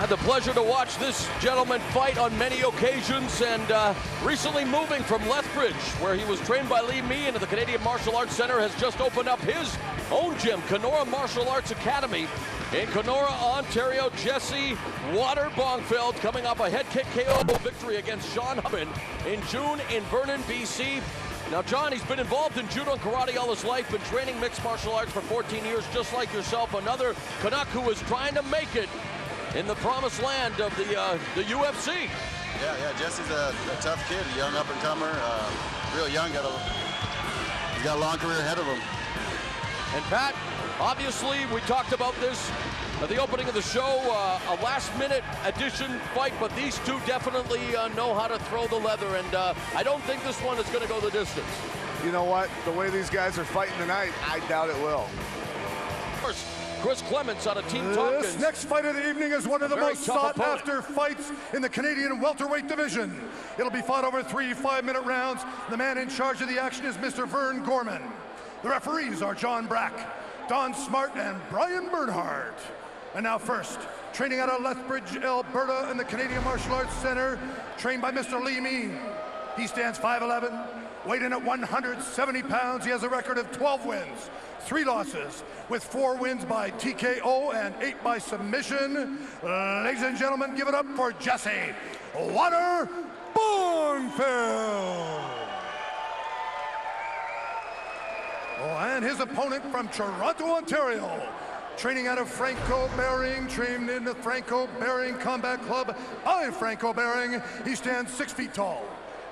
I had the pleasure to watch this gentleman fight on many occasions, and recently moving from Lethbridge, where he was trained by Lee Mee, into the Canadian Martial Arts Center, has just opened up his own gym, Kenora Martial Arts Academy in Kenora, Ontario. Jesse Water Bongfeldt coming up a head kick KO victory against Sean Pierson in June in Vernon, BC. Now, John, he's been involved in judo and karate all his life, been training mixed martial arts for 14 years, just like yourself. Another Canuck who is trying to make it in the promised land of the UFC. Yeah, Jesse's a tough kid, a young up-and-comer, real young, he's got a long career ahead of him. And Pat, obviously, we talked about this at the opening of the show, a last-minute addition fight, but these two definitely know how to throw the leather, and I don't think this one is going to go the distance. You know what? The way these guys are fighting tonight, I doubt it will. First, Chris Clements out of Team Tompkins. This next fight of the evening is one of the most sought-after fights in the Canadian welterweight division. It'll be fought over 3 5-minute rounds. The man in charge of the action is Mr. Vern Gorman. The referees are John Brack, Don Smart, and Brian Bernhardt. And now first, training out of Lethbridge, Alberta in the Canadian Martial Arts Center, trained by Mr. Lee Mee. He stands 5'11", weighed in at 170 pounds. He has a record of 12 wins, 3 losses, with 4 wins by TKO and 8 by submission. Ladies and gentlemen, give it up for Jesse Water Bongfeldt. Oh, and his opponent from Toronto, Ontario, training out of Franco Bearing, trained in the Franco Bearing Combat Club by Franco Bearing. He stands 6 feet tall.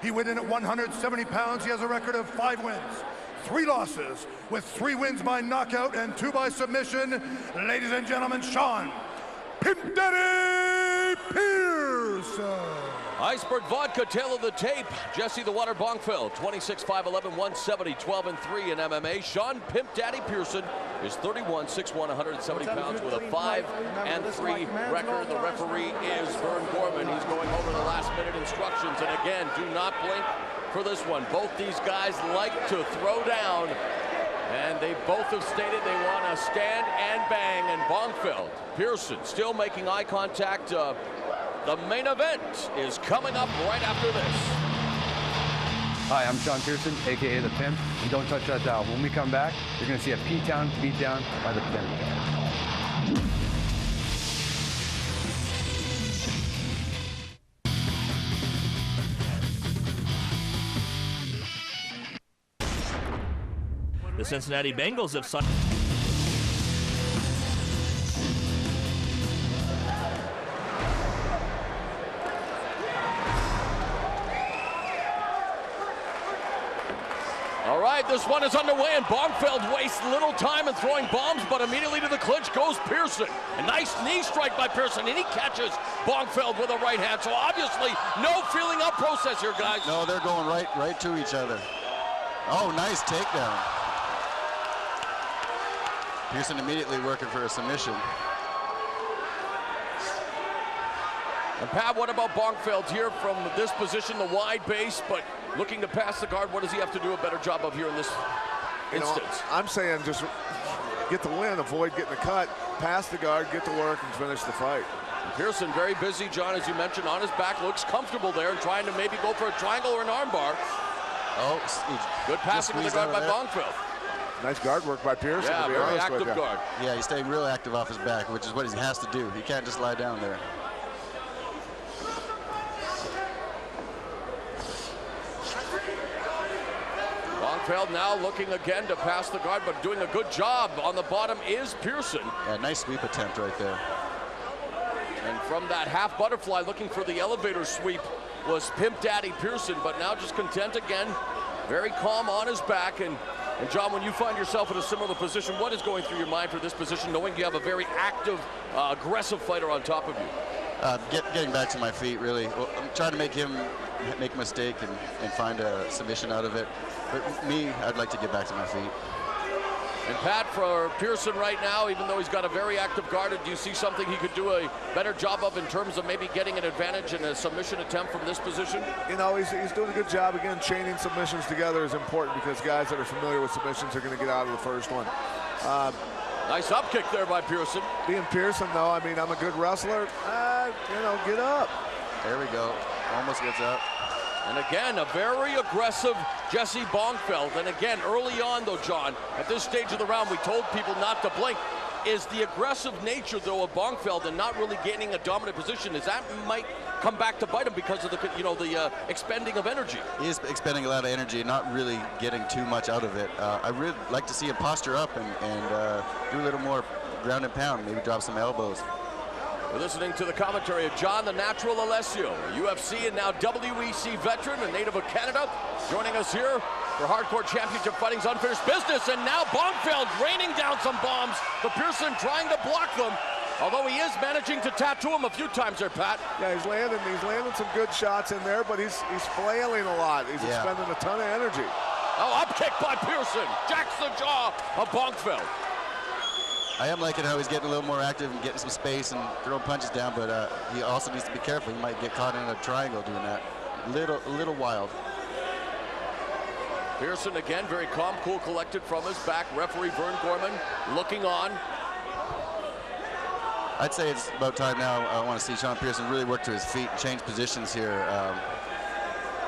He weighed in at 170 pounds. He has a record of 5 wins, 3 losses, with 3 wins by knockout and 2 by submission. Ladies and gentlemen, Sean Pimp Daddy Pierson. Iceberg Vodka, tail of the tape. Jesse the Water Bongfeldt, 26, 5'11", 170, 12-3 in MMA. Sean Pimp Daddy Pierson is 31, 6'1", 170 pounds with a 5-3 record. The referee is Vern Gorman. He's going over the last-minute instructions. And again, do not blink for this one. Both these guys like to throw down, and they both have stated they want to stand and bang. And Bongfeldt, Pierson still making eye contact. The main event is coming up right after this. Hi, I'm Sean Pierson, aka The Pimp, and don't touch that dial. When we come back, you're going to see a P-Town beatdown by The Pimp. The Cincinnati Bengals have signed. All right, this one is underway, and Bongfeldt wastes little time in throwing bombs, but immediately to the clinch goes Pierson. A nice knee strike by Pierson, and he catches Bongfeldt with a right hand. So obviously, no feeling up process here, guys. No, they're going right to each other. Oh, nice takedown. Pierson immediately working for a submission. And Pat, what about Bongfeldt here from this position, the wide base, but looking to pass the guard? What does he have to do a better job of here in this instance? I'm saying just get the win, avoid getting a cut, pass the guard, get to work, and finish the fight. Pierson very busy, John, as you mentioned, on his back, looks comfortable there and trying to maybe go for a triangle or an armbar. Oh, good passing to the guard by Bongfeldt. Nice guard work by Pierson. Yeah, to be very honest active with you. guard. Yeah, he's staying real active off his back, which is what he has to do. He can't just lie down there. Bongfeldt now looking again to pass the guard, but doing a good job. On the bottom is Pierson. Yeah, nice sweep attempt right there. And from that half butterfly, looking for the elevator sweep, was Pimp Daddy Pierson, but now just content again, very calm on his back. And John, when you find yourself in a similar position, what is going through your mind for this position, knowing you have a very active, aggressive fighter on top of you? Getting back to my feet, really. Well, I'm trying to make him make a mistake and find a submission out of it. But me, I'd like to get back to my feet. And Pat, for Pierson right now, even though he's got a very active guard, do you see something he could do a better job of in terms of maybe getting an advantage in a submission attempt from this position? You know, he's doing a good job. Again, chaining submissions together is important because guys that are familiar with submissions are going to get out of the first one. Nice up kick there by Pierson. Being Pierson, though, I mean, I'm a good wrestler. Get up. There we go. Almost gets up. And again, a very aggressive Jesse Bongfeldt. And again, early on, though, John, at this stage of the round, we told people not to blink. Is the aggressive nature, though, of Bongfeldt and not really gaining a dominant position, is that might come back to bite him because of the expending of energy? He is expending a lot of energy, not really getting too much out of it. I really like to see him posture up and do a little more ground and pound, maybe drop some elbows. We're listening to the commentary of John the Natural Alessio, a UFC and now WEC veteran, a native of Canada, joining us here for Hardcore Championship Fighting's Unfinished Business. And now Bongfeldt raining down some bombs, but Pierson trying to block them, although he is managing to tattoo him a few times there, Pat. Yeah, he's landing some good shots in there, but he's flailing a lot. He's expending a ton of energy. Oh, up kick by Pierson, jacks the jaw of Bongfeldt. I am liking how he's getting a little more active and getting some space and throwing punches down, but he also needs to be careful. He might get caught in a triangle doing that. A little wild. Pierson again, very calm, cool, collected from his back. Referee Vern Gorman looking on. I'd say it's about time now. I want to see Sean Pierson really work to his feet and change positions here.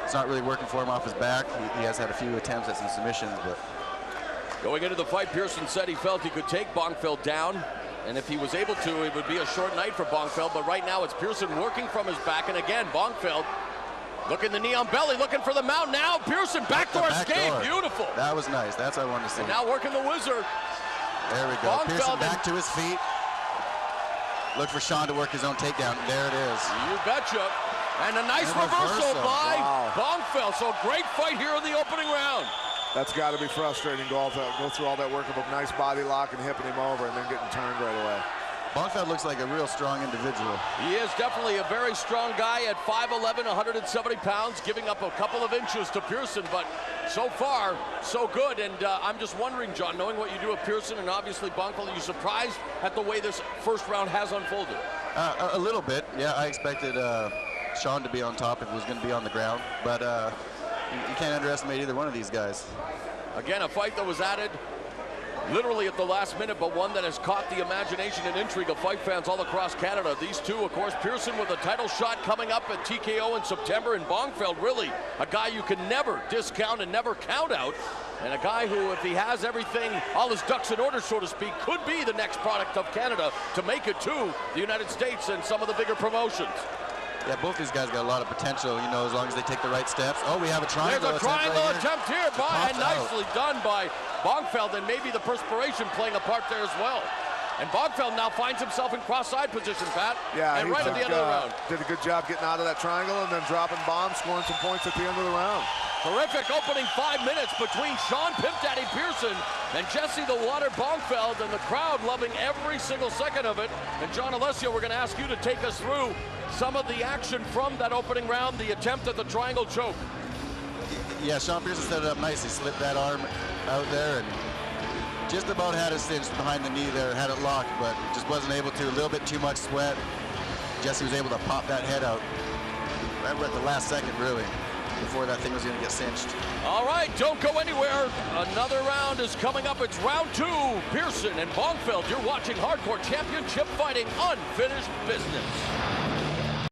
It's not really working for him off his back. He has had a few attempts at some submissions, but... Going into the fight, Pierson said he felt he could take Bongfeldt down, and if he was able to, it would be a short night for Bongfeldt, but right now it's Pierson working from his back, and again, Bongfeldt looking the knee on belly, looking for the mount now. Pierson backdoor escape, beautiful. That was nice, that's what I wanted to see. And now working the wizard. There we go, Pierson back to his feet. Look for Sean to work his own takedown, there it is. You betcha. And a nice reversal by Bongfeldt, so great fight here in the opening round. That's got to be frustrating, go through all that work of a nice body lock and hipping him over and then getting turned right away. Bongfeldt looks like a real strong individual. He is definitely a very strong guy at 5'11", 170 pounds, giving up a couple of inches to Pierson, but so far, so good. And I'm just wondering, John, knowing what you do with Pierson and obviously Bongfeldt, are you surprised at the way this first round has unfolded? A little bit, yeah. I expected Sean to be on top if he was going to be on the ground, but you can't underestimate either one of these guys. Again, a fight that was added literally at the last minute, but one that has caught the imagination and intrigue of fight fans all across Canada. These two, of course, Pierson with a title shot coming up at TKO in September, and Bongfeldt, really a guy you can never discount and never count out, and a guy who, if he has everything, all his ducks in order, so to speak, could be the next product of Canada to make it to the United States and some of the bigger promotions. Yeah, both these guys got a lot of potential, you know, as long as they take the right steps. Oh, we have a triangle. There's a triangle attempt here, and nicely done by Bongfeldt, and maybe the perspiration playing a part there as well. And Bongfeldt now finds himself in cross-side position, Pat. Yeah, and right at the end of the round. Did a good job getting out of that triangle and then dropping bombs, scoring some points at the end of the round. Terrific opening 5 minutes between Sean Pimp Daddy Pierson and Jesse the Water Bongfeldt, and the crowd loving every single second of it. And John Alessio, we're going to ask you to take us through some of the action from that opening round, the attempt at the triangle choke. Yeah, Sean Pierson set it up nicely, slipped that arm out there and just about had it cinched behind the knee there, had it locked, but just wasn't able to. A little bit too much sweat. Jesse was able to pop that head out right at the last second, really, before that thing was going to get cinched. All right, don't go anywhere. Another round is coming up. It's round 2. Pierson and Bongfeldt. You're watching Hardcore Championship Fighting Unfinished Business.